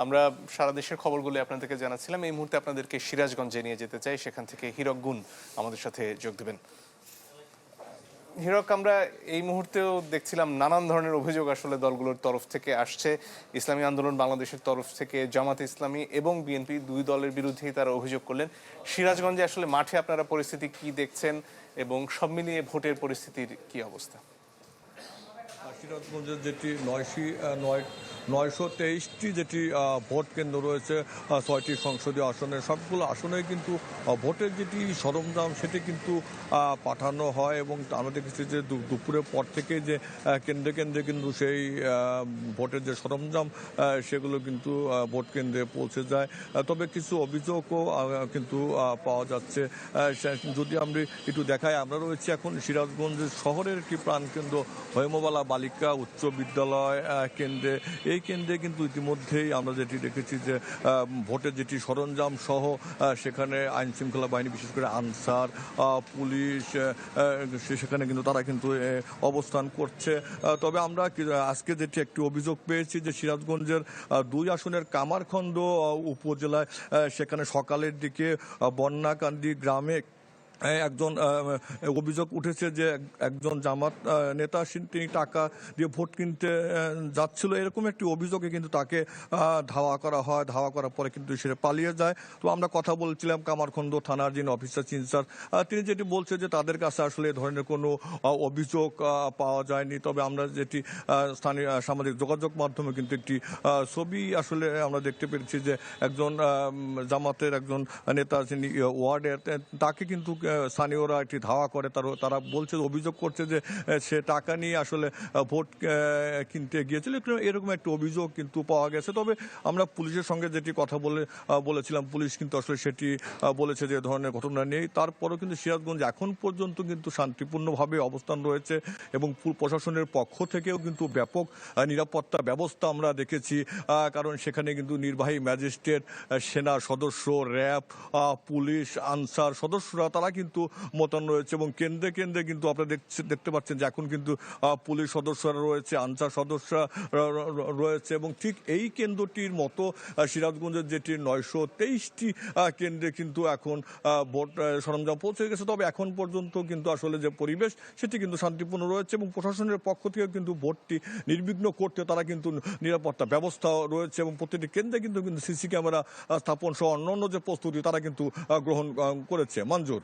আমরা সারা দেশের খবরগুলো আপনাদেরকে জানাচ্ছিলাম। এই মুহূর্তে আপনাদেরকে সিরাজগঞ্জে নিয়ে যেতে চাই, সেখান থেকে হীরক গুণ আমাদের সাথে যোগ দেবেন। হীরক, আমরা এই মুহূর্তেও দেখছিলাম নানান ধরনের অভিযোগ আসলে দলগুলোর তরফ থেকে আসছে। ইসলামী আন্দোলন বাংলাদেশের তরফ থেকে জামাত ইসলামী এবং বিএনপি দুই দলের বিরুদ্ধেই তারা অভিযোগ করলেন। সিরাজগঞ্জে আসলে মাঠে আপনারা পরিস্থিতি কি দেখছেন এবং সব মিলিয়ে ভোটের পরিস্থিতির কি অবস্থা? সিরাজগঞ্জের যেটি 923টি যেটি ভোট কেন্দ্র রয়েছে, 6টি সংসদীয় আসনের সবগুলো আসনে কিন্তু ভোটের যেটি সরঞ্জাম সেটি কিন্তু পাঠানো হয় এবং আমরা দেখেছি যে দুপুরের পর থেকে যে কেন্দ্রে কেন্দ্রে কিন্তু সেই ভোটের যে সরঞ্জাম সেগুলো কিন্তু ভোট কেন্দ্রে পৌঁছে যায়। তবে কিছু অভিযোগও কিন্তু পাওয়া যাচ্ছে। যদি আমরা একটু দেখাই, আমরা রয়েছি এখন সিরাজগঞ্জের শহরের একটি প্রাণকেন্দ্র হৈমবালা বালিকা উচ্চ বিদ্যালয় কেন্দ্রে। এই কেন্দ্রে কিন্তু ইতিমধ্যেই আমরা যেটি দেখেছি যে ভোটের যেটি সরঞ্জাম সহ সেখানে আইন শৃঙ্খলা বাহিনী, বিশেষ করে আনসার, পুলিশ সেখানে কিন্তু তারা কিন্তু অবস্থান করছে। তবে আমরা আজকে যেটি একটি অভিযোগ পেয়েছি যে সিরাজগঞ্জের 2 আসনের কামারখন্দ উপজেলায় সেখানে সকালের দিকে বন্যাকান্দি গ্রামে একজন অভিযোগ উঠেছে যে একজন জামাত নেতা তিনি টাকা দিয়ে ভোট কিনতে যাচ্ছিল, এরকম একটি অভিযোগে কিন্তু তাকে ধাওয়া করা হয়। ধাওয়া করার পরে কিন্তু সে পালিয়ে যায়। তো আমরা কথা বলছিলাম কামারখন্দ থানার যিনি অফিসার ইনচার্জ, তিনি যেটি বলছে যে তাদের কাছে আসলে এ ধরনের কোনো অভিযোগ পাওয়া যায়নি। তবে আমরা যেটি স্থানীয় সামাজিক যোগাযোগ মাধ্যমে কিন্তু একটি ছবি আসলে আমরা দেখতে পেরেছি যে একজন জামাতের একজন নেতা যিনি ওয়ার্ডের, তাকে কিন্তু স্থানীয়রা একটি ধাওয়া করে। তারা বলছে, অভিযোগ করছে যে সে টাকা নিয়ে আসলে ভোট কিনতে গিয়েছিল, এরকম একটা অভিযোগ কিন্তু পাওয়া গেছে। তবে আমরা পুলিশের সঙ্গে যেটি কথা বলেছিলাম, পুলিশ কিন্তু আসলে সেটি বলেছে যে ধরনের ঘটনা নেই। তারপরেও কিন্তু সিরাজগঞ্জ এখন পর্যন্ত কিন্তু শান্তিপূর্ণভাবে অবস্থান রয়েছে এবং প্রশাসনের পক্ষ থেকেও কিন্তু ব্যাপক নিরাপত্তা ব্যবস্থা আমরা দেখেছি। কারণ সেখানে কিন্তু নির্বাহী ম্যাজিস্ট্রেট, সেনা সদস্য, র্যাব, পুলিশ, আনসার সদস্যরা তারা কিন্তু মোতায়েন রয়েছে এবং কেন্দ্রে কেন্দ্রে কিন্তু আপনারা দেখতে পাচ্ছেন যে এখন কিন্তু পুলিশ সদস্যরা রয়েছে, আনসার সদস্যরা রয়েছে এবং ঠিক এই কেন্দ্রটির মতো সিরাজগঞ্জের যেটি 923টি কেন্দ্রে কিন্তু এখন ভোট সরঞ্জাম পৌঁছে গেছে। তবে এখন পর্যন্ত কিন্তু আসলে যে পরিবেশ সেটি কিন্তু শান্তিপূর্ণ রয়েছে এবং প্রশাসনের পক্ষ থেকে কিন্তু ভোটটি নির্বিঘ্ন করতে তারা কিন্তু নিরাপত্তা ব্যবস্থা রয়েছে এবং প্রতিটি কেন্দ্রে কিন্তু সিসি ক্যামেরা স্থাপন সহ অন্যান্য যে প্রস্তুতি তারা কিন্তু গ্রহণ করেছে। মঞ্জুর।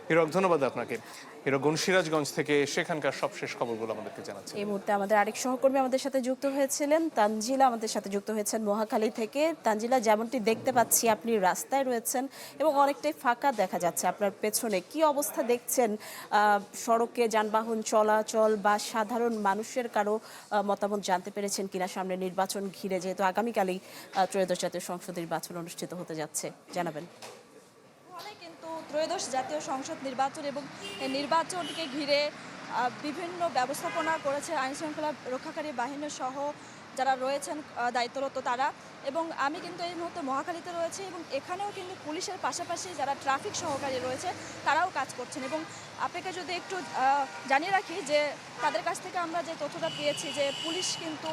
হীরক, ধন্যবাদ আপনাকে। হীরক গুণ সিরাজগঞ্জ থেকে সেখানকার সবশেষ খবরগুলো আমাদেরকে জানাচ্ছেন। এই মুহূর্তে আমাদের আরেক সহকর্মী আমাদের সাথে যুক্ত হয়েছিলেন, তানজিলা আমাদের সাথে যুক্ত হয়েছেন মহাখালী থেকে। তানজিলা, যেমনটি দেখতে পাচ্ছি আপনি রাস্তায় রয়েছেন এবং অনেকটাই ফাঁকা দেখা যাচ্ছে আপনার পেছনে, কি অবস্থা দেখছেন সড়কে যানবাহন চলাচল বা সাধারণ মানুষের কারো মতামত জানতে পেরেছেন কিনা সামনে নির্বাচন ঘিরে, যেহেতু আগামীকালই ত্রয়োদশ জাতীয় সংসদ নির্বাচন অনুষ্ঠিত হতে যাচ্ছে, জানাবেন। ত্রয়োদশ জাতীয় সংসদ নির্বাচন এবং এই নির্বাচনকে ঘিরে বিভিন্ন ব্যবস্থাপনা করেছে আইনশৃঙ্খলা রক্ষাকারী বাহিনী সহ যারা রয়েছেন দায়িত্বরত তারা। এবং আমি কিন্তু এই মুহূর্তে মহাখালীতে রয়েছি এবং এখানেও কিন্তু পুলিশের পাশাপাশি যারা ট্রাফিক সহকারী রয়েছে তারাও কাজ করছেন। এবং আপনাকে যদি একটু জানিয়ে রাখি যে তাদের কাছ থেকে আমরা যে তথ্যটা পেয়েছি যে পুলিশ কিন্তু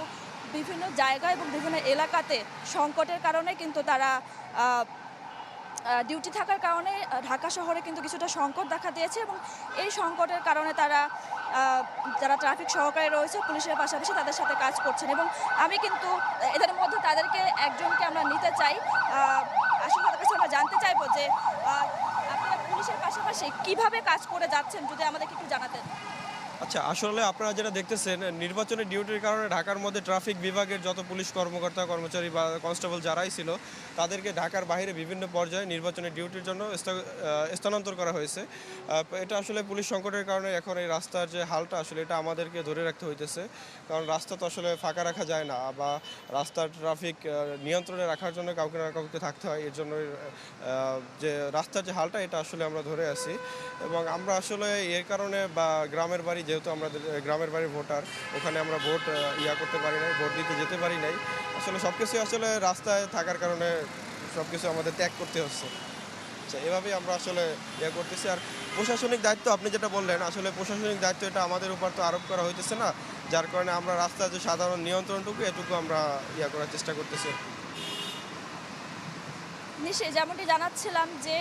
বিভিন্ন জায়গায় এবং বিভিন্ন এলাকাতে সংকটের কারণে কিন্তু তারা ডিউটি থাকার কারণে ঢাকা শহরে কিন্তু কিছুটা সংকট দেখা দিয়েছে এবং এই সংকটের কারণে তারা যারা ট্রাফিক সহকারী রয়েছে পুলিশের পাশাপাশি তাদের সাথে কাজ করছেন। এবং আমি কিন্তু এদের মধ্যে তাদেরকে একজনকে আমরা নিতে চাই, আসলে তাদের কাছে আমরা জানতে চাইবো যে আপনারা পুলিশের পাশাপাশি কিভাবে কাজ করে যাচ্ছেন, যদি আমাদেরকে একটু জানাতেন। আচ্ছা, আসলে আপনারা যেটা দেখতেছেন নির্বাচনের ডিউটির কারণে ঢাকার মধ্যে ট্রাফিক বিভাগের যত পুলিশ কর্মকর্তা কর্মচারী বা কনস্টেবল যারাই ছিল তাদেরকে ঢাকার বাইরে বিভিন্ন পর্যায়ে নির্বাচনের ডিউটির জন্য স্থানান্তর করা হয়েছে। এটা আসলে পুলিশ সংকটের কারণে এখন এই রাস্তার যে হালটা আসলে এটা আমাদেরকে ধরে রাখতে হইতেছে, কারণ রাস্তা তো আসলে ফাঁকা রাখা যায় না বা রাস্তার ট্রাফিক নিয়ন্ত্রণে রাখার জন্য কাউকে না কাউকে থাকতে হয়। এর জন্য যে রাস্তার যে হালটা এটা আসলে আমরা ধরে আছি এবং আমরা আসলে এর কারণে বা গ্রামের বাড়ি, যেহেতু আমরা গ্রামের বাড়ির ভোটার, ওখানে আমরা ভোট করতে পারি নাই, ভোট দিতে যেতে পারি নাই। আসলে সব কিছু আসলে রাস্তায় থাকার কারণে সব কিছু আমাদের ত্যাগ করতে হচ্ছে। আচ্ছা, এভাবেই আমরা আসলে করতেছি। আর প্রশাসনিক দায়িত্ব আপনি যেটা বললেন, আসলে প্রশাসনিক দায়িত্ব এটা আমাদের উপর তো আরোপ করা হইতেছে না, যার কারণে আমরা রাস্তার যে সাধারণ নিয়ন্ত্রণটুকু এটুকু আমরা করার চেষ্টা করতেছি। নিশ্চয়ই যেমনটি জানাচ্ছিলাম যে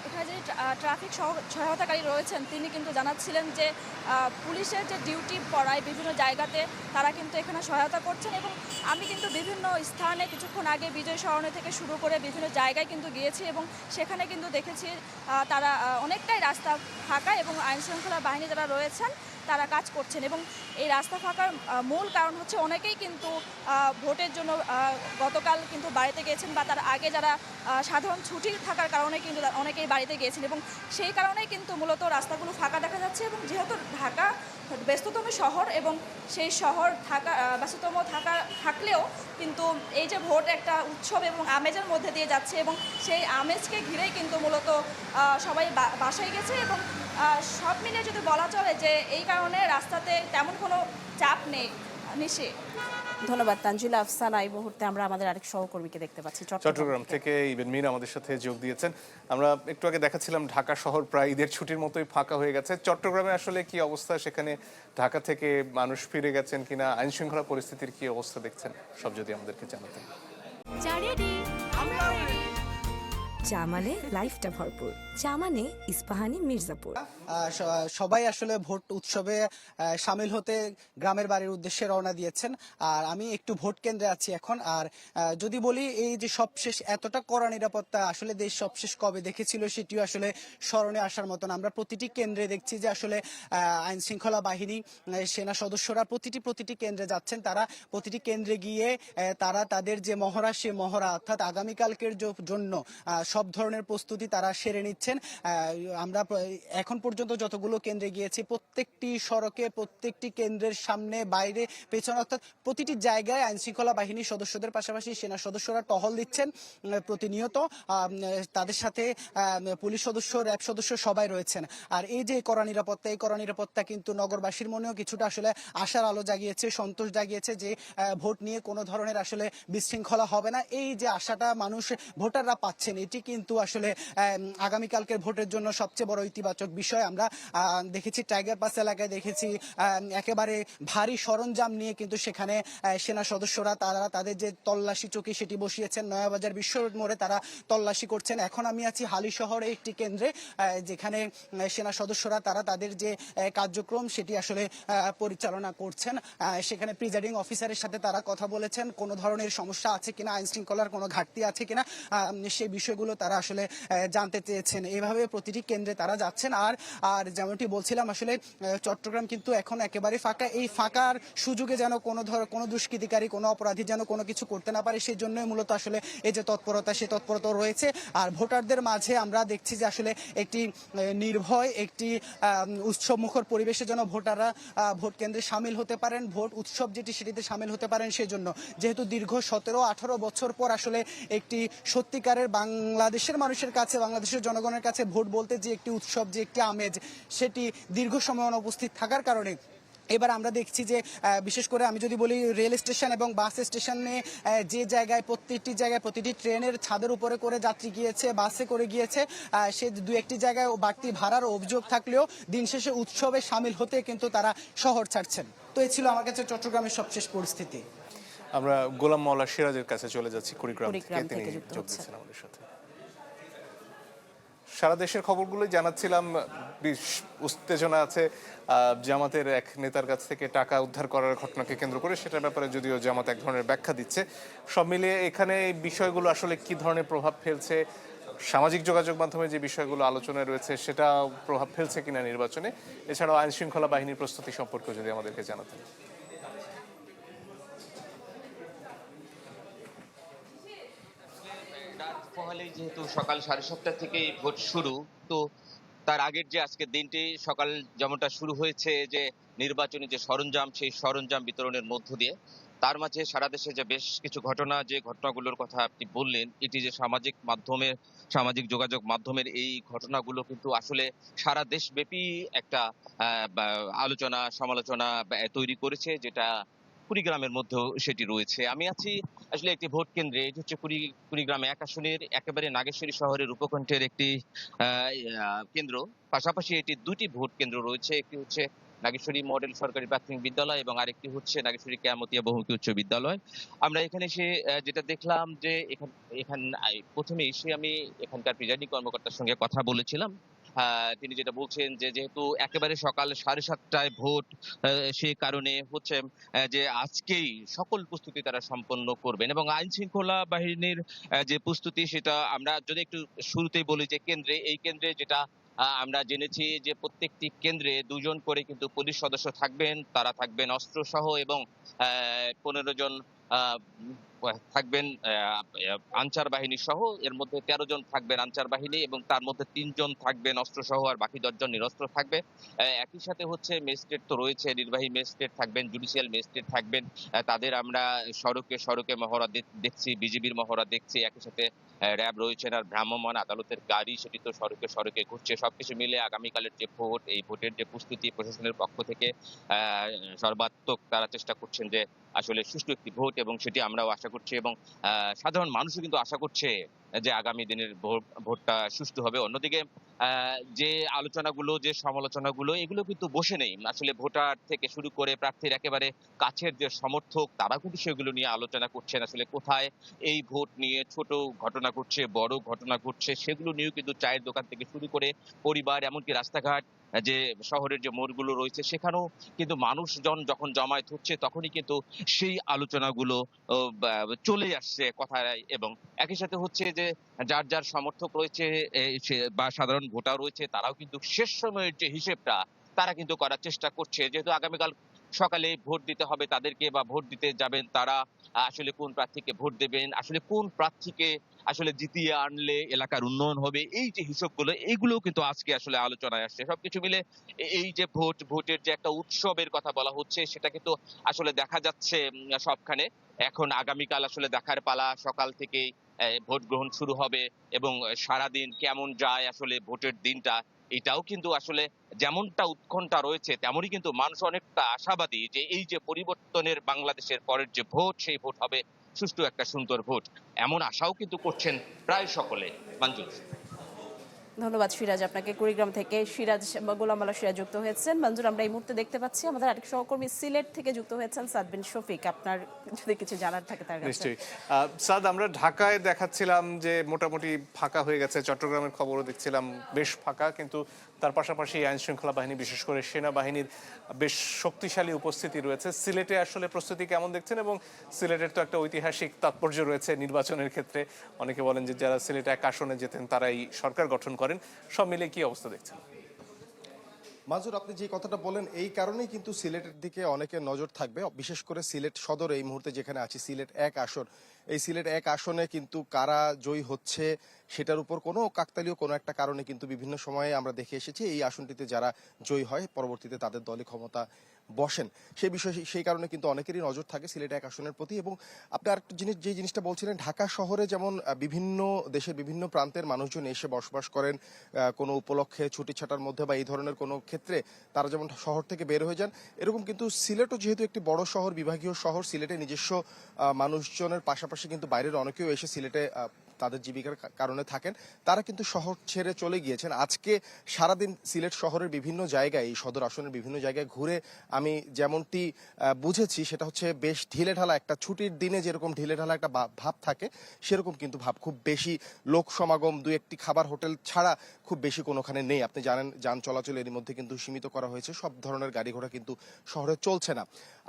এখানে যে ট্রাফিক সহায়তাকারী রয়েছেন তিনি কিন্তু জানাচ্ছিলেন যে পুলিশের যে ডিউটি পড়ায় বিভিন্ন জায়গাতে তারা কিন্তু এখানে সহায়তা করছেন এবং আমি কিন্তু বিভিন্ন স্থানে কিছুক্ষণ আগে বিজয় সরণি থেকে শুরু করে বিভিন্ন জায়গায় কিন্তু গিয়েছি এবং সেখানে কিন্তু দেখেছি তারা অনেকটাই রাস্তা ফাঁকা এবং আইনশৃঙ্খলা বাহিনী যারা রয়েছেন তারা কাজ করছেন এবং এই রাস্তা ফাঁকার মূল কারণ হচ্ছে অনেকেই কিন্তু ভোটের জন্য গতকাল কিন্তু বাড়িতে গিয়েছেন বা তার আগে যারা সাধারণ ছুটি থাকার কারণে কিন্তু অনেকেই বাড়িতে গিয়েছেন এবং সেই কারণেই কিন্তু মূলত রাস্তাগুলো ফাঁকা দেখা যাচ্ছে এবং যেহেতু ঢাকা ব্যস্ততম শহর এবং সেই শহর ব্যস্ততম থাকলেও কিন্তু এই যে ভোট একটা উৎসব এবং আমেজের মধ্যে দিয়ে যাচ্ছে এবং সেই আমেজকে ঘিরেই কিন্তু মূলত সবাই বাসায় গেছে এবং সব মিলিয়ে যদি বলা চলে যে এই কারণে রাস্তাতে তেমন কোনো চাপ নেই। নিশি, ধন্যবাদ তানজিলা আফসানা। এই মুহূর্তে আমরা আমাদের আরেক সহকর্মীকে দেখতে পাচ্ছি চট্টগ্রাম থেকে ইবেন মীর আমাদের সাথে যোগ দিয়েছেন। আমরা একটু আগে দেখাচ্ছিলাম ঢাকা শহর প্রায় ঈদের ছুটির মতোই ফাঁকা হয়ে গেছে। চট্টগ্রামে আসলে কি অবস্থা, সেখানে ঢাকা থেকে মানুষ ফিরে গেছেন কিনা, আইন শৃঙ্খলা পরিস্থিতির কি অবস্থা দেখছেন, সব যদি আমাদেরকে জানাতেন। চা মানে লাইফটা ভরপুর, চা মানে ইস্পাহানি মির্জাপুর। সবাই আসলে ভোট উৎসবে সামিল হতে গ্রামের বাড়ির উদ্দেশ্যে রওনা দিয়েছেন। আর আমি একটু ভোট কেন্দ্রে আছি এখন। আর যদি বলি এই যে সবশেষ এতটা কড়া নিরাপত্তা আসলে দেশ সবশেষ কবে দেখেছিল সেটিও আসলে স্মরণে আসার মতন। আমরা প্রতিটি কেন্দ্রে দেখছি যে আসলে আইন শৃঙ্খলা বাহিনী সেনা সদস্যরা প্রতিটি কেন্দ্রে যাচ্ছেন। তারা প্রতিটি কেন্দ্রে গিয়ে তারা তাদের যে মহড়া সে মহড়া অর্থাৎ আগামীকালকের জন্য সব ধরনের প্রস্তুতি তারা সেরে নিচ্ছেন। আমরা এখন পর্যন্ত যতগুলো কেন্দ্রে গিয়েছি প্রত্যেকটি সড়কে প্রত্যেকটি কেন্দ্রের সামনে বাইরে পেছনে অর্থাৎ প্রতিটি জায়গায় আইন শৃঙ্খলা বাহিনীর সদস্যদের পাশাপাশি সেনা সদস্যরা টহল দিচ্ছেন প্রতিনিয়ত। তাদের সাথে পুলিশ সদস্য, র্যাব সদস্য সবাই রয়েছেন। আর এই যে কড়া নিরাপত্তা, এই কড়া নিরাপত্তা কিন্তু নগরবাসীর মনেও কিছুটা আসলে আশার আলো জাগিয়েছে, সন্তোষ জাগিয়েছে যে ভোট নিয়ে কোনো ধরনের আসলে বিশৃঙ্খলা হবে না। এই যে আশাটা মানুষ ভোটাররা পাচ্ছেন এটি কিন্তু আসলে আগামীকালকের ভোটের জন্য সবচেয়ে বড় ইতিবাচক বিষয়। আমরা দেখেছি টাইগার পাস এলাকায় দেখেছি একেবারে ভারী সরঞ্জাম নিয়ে কিন্তু সেখানে সেনা সদস্যরা তারা তাদের যে তল্লাশি চৌকি সেটি বসিয়েছেন। নয়াবাজার বিশ্ব রোড মোড়ে তারা তল্লাশি করছেন। এখন আমি আছি হালি শহরে একটি কেন্দ্রে যেখানে সেনা সদস্যরা তারা তাদের যে কার্যক্রম সেটি আসলে পরিচালনা করছেন। সেখানে প্রিজাইডিং অফিসারের সাথে তারা কথা বলেছেন কোনো ধরনের সমস্যা আছে কিনা, আইন শৃঙ্খলার কোনো ঘাটতি আছে কিনা সেই বিষয়গুলো তারা আসলে জানতে চেয়েছেন। এভাবে প্রতিটি কেন্দ্রে তারা যাচ্ছেন। আর যেমনটি বলছিলাম আসলে চট্টগ্রাম কিন্তু এখন একেবারে ফাঁকা। এই ফাঁকার সুযোগে যেন কোনো দুষ্কৃতিকারী, কোনো অপরাধী যেন কোনো কিছু করতে না পারে সেই জন্যই মূলত আসলে এই যে তৎপরতা, সেই তৎপরতা রয়েছে। আর ভোটারদের মাঝে আমরা দেখছি যে আসলে একটি নির্ভয়, একটি উৎসবমুখর পরিবেশে যেন ভোটাররা ভোট কেন্দ্রে সামিল হতে পারেন, ভোট উৎসব যেটি সেটিতে সামিল হতে পারেন। সেই জন্য যেহেতু দীর্ঘ 17-18 বছর পর আসলে একটি সত্যিকারের বাংলাদেশের মানুষের কাছে, বাংলাদেশের জনগণের কাছে ভোট বলতে যে একটি উৎসব, যে একটি আমেজ, সেটি দীর্ঘ সময় অনুপস্থিত থাকার কারণে এবার আমরা দেখছি যে বিশেষ করে আমি যদি বলি রেল স্টেশন এবং বাস স্টেশনে যে জায়গায় প্রতিটি জায়গায় প্রতিটি ট্রেনের ছাদের উপরে করে যাত্রী গিয়েছে, বাসে করে গিয়েছে, সে দু একটি জায়গায় বাড়তি ভাড়ার অভিযোগ থাকলেও দিন শেষে উৎসবে সামিল হতে কিন্তু তারা শহর ছাড়ছেন। তো এই ছিল আমার কাছে চট্টগ্রামের সবশেষ পরিস্থিতি। আমরা গোলাম মাওলা সিরাজের কাছে চলে যাচ্ছি কুড়িগ্রাম কুড়িগ্রাম থেকে, তিনি থেকে যুক্ত যোগ হচ্ছেন। দিচ্ছেন আমাদের সাথে। সারা দেশের খবরগুলোই জানাচ্ছিলাম, উত্তেজনা আছে জামাতের এক নেতার কাছ থেকে টাকা উদ্ধার করার ঘটনাকে কেন্দ্র করে। সেটার ব্যাপারে যদিও জামাত এক ধরনের ব্যাখ্যা দিচ্ছে। সব মিলিয়ে এখানে এই বিষয়গুলো আসলে কি ধরনের প্রভাব ফেলছে, সামাজিক যোগাযোগ মাধ্যমে যে বিষয়গুলো আলোচনায় রয়েছে সেটা প্রভাব ফেলছে কিনা নির্বাচনে, এছাড়াও আইন শৃঙ্খলা বাহিনীর প্রস্তুতি সম্পর্কে যদি আমাদেরকে জানাতেন। পহেলেই যেহেতু সকাল 7:30 থেকেই ভোট শুরু, তো তার আগের যে আজকের দিনটি সকাল যেমনটা শুরু হয়েছে যে নির্বাচনী যে সরঞ্জাম, সেই সরঞ্জাম বিতরণের মধ্য দিয়ে, তার মাঝে সারা দেশে যে বেশ কিছু ঘটনা, যে ঘটনাগুলোর কথা আপনি বললেন, এটি যে সামাজিক যোগাযোগ মাধ্যমের এই ঘটনাগুলো কিন্তু আসলে সারা দেশব্যাপী একটা আলোচনা সমালোচনা তৈরি করেছে, যেটা কুড়িগ্রামের মধ্যেও সেটি রয়েছে। আমি আছি আসলে একটি ভোট কেন্দ্রে, এটি হচ্ছে কুড়িগ্রাম 1 আসনের একেবারে নাগেশ্বরী শহরের উপকণ্ঠের একটি কেন্দ্র। পাশাপাশি এটি 2টি ভোট কেন্দ্র রয়েছে, একটি হচ্ছে নাগেশ্বরী মডেল সরকারি প্রাথমিক বিদ্যালয় এবং আরেকটি হচ্ছে নাগেশ্বরী কেয়ামতিয়া বহুমুখী উচ্চ বিদ্যালয়। আমরা এখানে এসে যেটা দেখলাম যে প্রথমে এসে আমি এখানকার প্রিজাইডিং কর্মকর্তার সঙ্গে কথা বলেছিলাম। তিনি যেটা বলছেন যে যেহেতু একেবারে সকাল 7:30টায় ভোট, সেই কারণে হচ্ছে যে আজকেই সকল প্রস্তুতি তারা সম্পন্ন করবেন এবং আইন শৃঙ্খলা বাহিনীর যে প্রস্তুতি সেটা আমরা যদি একটু শুরুতেই বলি যে এই কেন্দ্রে যেটা আমরা জেনেছি যে প্রত্যেকটি কেন্দ্রে 2 জন করে কিন্তু পুলিশ সদস্য থাকবেন, তারা থাকবেন অস্ত্রসহ এবং 15 জন থাকবেন আনসার বাহিনী সহ। এর মধ্যে 13 জন থাকবেন আনসার বাহিনী এবং তার মধ্যে 3 জন থাকবেন অস্ত্রসহ আর বাকি 10 জন নিরস্ত্র থাকবে। একই সাথে হচ্ছে ম্যাজিস্ট্রেট তো রয়েছে, নির্বাহী ম্যাজিস্ট্রেট থাকবেন, জুডিশিয়াল ম্যাজিস্ট্রেট থাকবেন। তাদের আমরা সড়কে সড়কে মহড়া দেখছি, বিজিবির মহড়া দেখছি। একই সাথে র্যাব রয়েছেন আর ভ্রাম্যমাণ আদালতের গাড়ি সেটি তো সড়কে সড়কে ঘুরছে। সবকিছু মিলে আগামীকালের যে ভোট, এই ভোটের যে প্রস্তুতি প্রশাসনের পক্ষ থেকে সর্বাত্মক তারা চেষ্টা করছেন যে আসলে সুষ্ঠু একটি ভোট এবং সেটি আমরাও আশা করছি এবং সাধারণ মানুষও কিন্তু আশা করছে যে আগামী দিনের ভোটটা সুষ্ঠু হবে। অন্যদিকে যে আলোচনাগুলো, যে সমালোচনাগুলো, এগুলো কিন্তু বসে নেই। আসলে ভোটার থেকে শুরু করে প্রার্থীর একেবারে কাছের যে সমর্থক, তারা কিন্তু সেগুলো নিয়ে আলোচনা করছেন। আসলে কোথায় এই ভোট নিয়ে ছোট ঘটনা ঘটছে, বড় ঘটনা ঘটছে, সেগুলো নিয়েও কিন্তু চায়ের দোকান থেকে শুরু করে পরিবার, এমনকি রাস্তাঘাট, যে শহরের যে মোড়গুলো রয়েছে সেখানেও কিন্তু মানুষজন যখন জমায়েত হচ্ছে তখনই কিন্তু সেই আলোচনাগুলো চলে আসছে কথায়। এবং একই সাথে হচ্ছে যে যার যার সমর্থক রয়েছে বা সাধারণ ভোটার রয়েছে, তারাও কিন্তু শেষ সময়ের যে হিসেবটা তারা কিন্তু করার চেষ্টা করছে। যেহেতু আগামীকাল সকালে ভোট দিতে হবে তাদেরকে, বা ভোট দিতে যাবেন তারা, আসলে কোন প্রার্থীকে ভোট দেবেন, আসলে কোন প্রার্থীকে আসলে জিতিয়ে আনলে এলাকার উন্নয়ন হবে, এই যে হিসাবগুলো, এইগুলোও কিন্তু আজকে আসলে আলোচনায় আসছে। সবকিছু মিলে এই যে ভোটের যে একটা উৎসবের কথা বলা হচ্ছে, সেটা কিন্তু আসলে দেখা যাচ্ছে সবখানে। এখন আগামীকাল আসলে দেখার পালা, সকাল থেকেই ভোট গ্রহণ শুরু হবে এবং সারাদিন কেমন যায় আসলে ভোটের দিনটা, এটাও কিন্তু আসলে যেমনটা উৎকণ্ঠা রয়েছে তেমনই কিন্তু মানুষ অনেকটা আশাবাদী যে এই যে পরিবর্তনের বাংলাদেশের পরের যে ভোট, সেই ভোট হবে সুষ্ঠু একটা সুন্দর ভোট, এমন আশাও কিন্তু করছেন প্রায় সকলে। মঞ্জুর। ধন্যবাদ সিরাজ আপনাকে। কুড়িগ্রাম থেকে গোলাম আলা সিরাজ যুক্ত হয়েছেন। মঞ্জুর, আমরা এই মুহূর্তে দেখতে পাচ্ছি আমাদের আরেক সহকর্মী সিলেট থেকে যুক্ত হয়েছেন সাদ বিন শফিক। আপনার যদি কিছু জানার থাকে তার কাছে। নিশ্চয়ই সাদ, আমরা ঢাকায় দেখাচ্ছিলাম যে মোটামুটি ফাঁকা হয়ে গেছে, চট্টগ্রামের খবরও দেখছিলাম বেশ ফাঁকা, কিন্তু তার পাশাপাশি আইন শৃঙ্খলা বাহিনী, বিশেষ করে সেনাবাহিনীর বেশ শক্তিশালী উপস্থিতি রয়েছে। সিলেটে আসলে প্রস্তুতি কেমন দেখছেন? এবং সিলেটের তো একটা ঐতিহাসিক তাৎপর্য রয়েছে নির্বাচনের ক্ষেত্রে। অনেকে বলেন যে যারা সিলেটে 1 আসনে যেতেন তারাই সরকার গঠন করেন। সব মিলে কি অবস্থা দেখছেন? মাজুর, আপনি যে কথাটা বলেন এই কারণেই কিন্তু সিলেটের দিকে অনেকের নজর থাকবে, বিশেষ করে সিলেট সদর এই মুহূর্তে যেখানে আছি, সিলেট 1 আসন। এই সিলেট 1 আসনে কিন্তু কারা জয়ী হচ্ছে সেটার উপর কোনো কাকতালীয় কোনো একটা কারণে কিন্তু বিভিন্ন সময়ে আমরা দেখে এসেছি এই আসনটিতে যারা জয়ী হয় পরবর্তীতে তাদের দলে ক্ষমতা বসেন। সেই বিষয়ে সেই কারণে কিন্তু অনেকেরই নজর থাকে সিলেট 1 আসনের প্রতি। এবং আপনি আরেকটা যে জিনিসটা বলছিলেন, ঢাকা শহরে যেমন বিভিন্ন দেশের বিভিন্ন প্রান্তের মানুষজন এসে বসবাস করেন কোনো উপলক্ষে, ছুটি ছাটার মধ্যে বা এই ধরনের কোনো ক্ষেত্রে তারা যেমন শহর থেকে বের হয়ে যান, এরকম কিন্তু সিলেটও যেহেতু একটি বড় শহর, বিভাগীয় শহর, সিলেটে নিজস্ব মানুষজনের পাশাপাশি কিন্তু বাইরের অনেকেও এসে সিলেটে তাদের জীবিকার কারণে থাকেন, তারা কিন্তু শহর ছেড়ে চলে গিয়েছেন। আজকে সারাদিন সিলেট শহরের বিভিন্ন জায়গায়, এই সদর আসনের বিভিন্ন জায়গায় ঘুরে আমি যেমনটি বুঝেছি সেটা হচ্ছে বেশ ঢিলেঢালা একটা ছুটির দিনে যেরকম ঢিলেঢালা একটা ভাব থাকে, সেরকম কিন্তু ভাব, খুব বেশি লোক সমাগম 2-1টি খাবার হোটেল ছাড়া খুব বেশি কোনোখানে নেই। আপনি জানেন যান চলাচল এর মধ্যে কিন্তু সীমিত করা হয়েছে, সব ধরনের গাড়ি ঘোড়া কিন্তু শহরে চলছে না।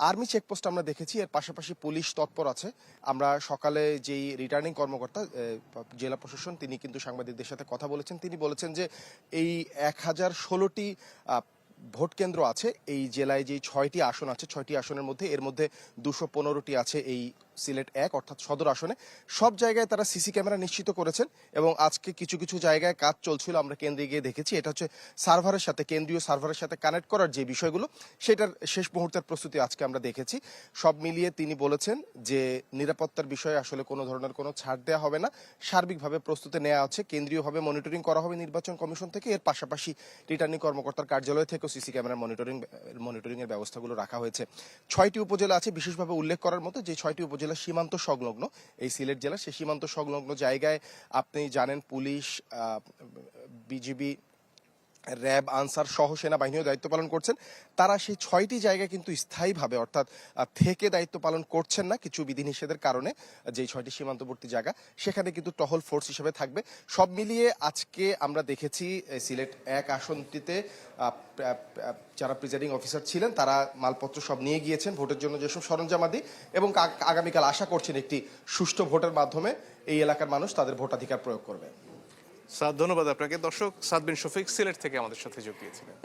আর্মি চেকপোস্ট আমরা দেখেছি, এর পাশাপাশি পুলিশ তৎপর আছে। আমরা সকালে যেই রিটার্নিং কর্মকর্তা জেলা প্রশাসন, তিনি কিন্তু সাংবাদিকদের সাথে কথা বলেছেন। তিনি বলেছেন যে এই 1016টি ভোট কেন্দ্র আছে এই জেলায়, যে 6টি আসন আছে, 6টি আসনের মধ্যে এর মধ্যে 215টি আছে এই সিলেট 1 অর্থাৎ সদর আসনে। সব জায়গায় তারা সিসি ক্যামেরা নিশ্চিত করেছেন এবং আজকে কিছু কিছু জায়গায় কাজ চলছিল, আমরা কেন্দ্রে গিয়ে দেখেছি। এটা হচ্ছে সার্ভারের সাথে, কেন্দ্রীয় সার্ভারের সাথে কানেক্ট করার যে বিষয়গুলো, সেটার শেষ মুহূর্তের প্রস্তুতি আজকে আমরা দেখেছি। সব মিলিয়ে তিনি বলেছেন যে নিরাপত্তার বিষয়ে আসলে কোনো ধরনের কোনো ছাড় দেওয়া হবে না, সার্বিকভাবে প্রস্তুতি নেওয়া আছে, কেন্দ্রীয়ভাবে মনিটরিং করা হবে নির্বাচন কমিশন থেকে। এর পাশাপাশি রিটার্নিং কর্মকর্তার কার্যালয় থেকেও সিসি ক্যামেরার মনিটরিং এর ব্যবস্থাগুলো রাখা হয়েছে। 6টি উপজেলা আছে বিশেষভাবে উল্লেখ করার মতো, যে 6টি উপজেলা সীমান্ত সংলগ্ন এই সিলেট জেলা, সেই সীমান্ত সংলগ্ন জায়গায় আপনি জানেন পুলিশ, বিজিবি, র্যাব, আনসার সহ সেনাবাহিনীও দায়িত্ব পালন করছেন। তারা সেই 6টি জায়গায় কিন্তু স্থায়ীভাবে অর্থাৎ থেকে দায়িত্ব পালন করছেন না কিছু বিধিনিষেধের কারণে, যেই 6টি সীমান্তবর্তী জায়গা সেখানে কিন্তু টহল ফোর্স হিসেবে থাকবে। সব মিলিয়ে আজকে আমরা দেখেছি সিলেট 1 আসনটিতে যারা প্রিজাইডিং অফিসার ছিলেন তারা মালপত্র সব নিয়ে গিয়েছেন ভোটের জন্য যেসব সরঞ্জামাদি, এবং আগামীকাল আশা করছেন একটি সুষ্ঠু ভোটের মাধ্যমে এই এলাকার মানুষ তাদের ভোটাধিকার প্রয়োগ করবে। সাদ, ধন্যবাদ আপনাকে। দর্শক, সাদ বিন শফিক সিলেট থেকে আমাদের সাথে যোগ দিয়েছিলেন।